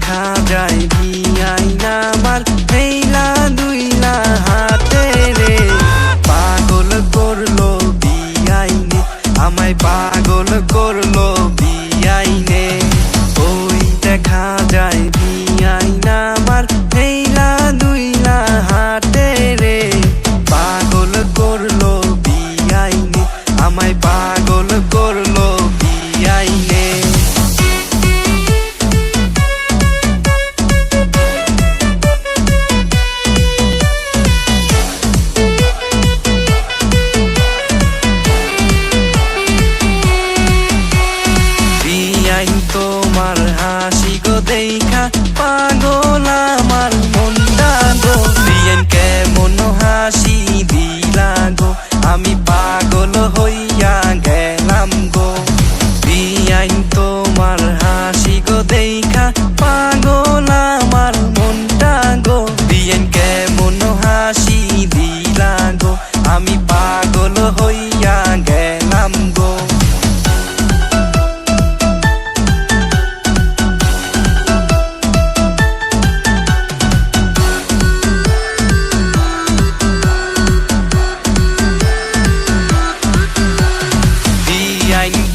দেখা যায় বিআইন আমার হেইলা দুইলা হাতে রে। পাগল করলো বিআইনে আমায়, পাগল করলো বিআইনে। ওই দেখা যায় বিআইন আমার হেইলা দুইলা হাতে রে। পাগল করলো বিআইনে আমায়, পাগল করলো বিআইনে। তোমার হাসি গো দেখা পাগল আমার মনটা গো। বিআইন কেমন হাসি দিলা গো, আমি পাগল হইয়া গেলাম গো। বিআইন তোমার হাসি গো দেখা পাগল আমার মনটা গো। বিআইন কেমন হাসি দিলা গো, আমি পাগল হইয়া গেলাম গো।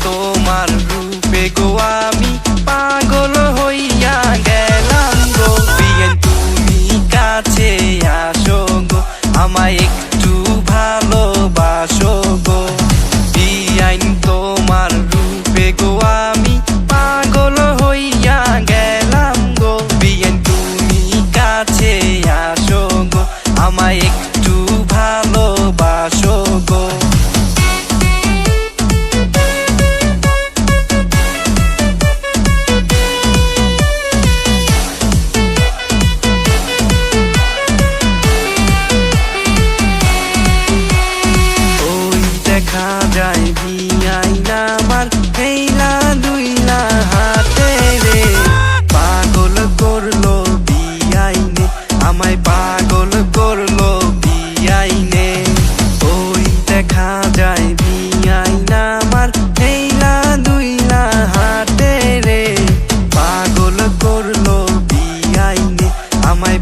তোমার রূপে গো আমি পাগল হইয়া গেলাম গো। বিআইন তুমি কাছে আসো গো, আমায় একটু ভালোবাসো গো। বিআইন তোমার রূপে গো আমি পাগল হইয়া গেলাম গো। বিআইন তুমি কাছে আসো গো, আমায় একটু ভালোবাসো গো। দেখা যায় বিআইন আমার হেইলা দুইলা হাতে রে। পাগল করলো বিআইনে আমায়, পাগল করলো বিআইনে। ওই দেখা যায় বিআইন আমার হেইলা দুইলা হাতে রে। পাগল করলো বিআইনে আমায়,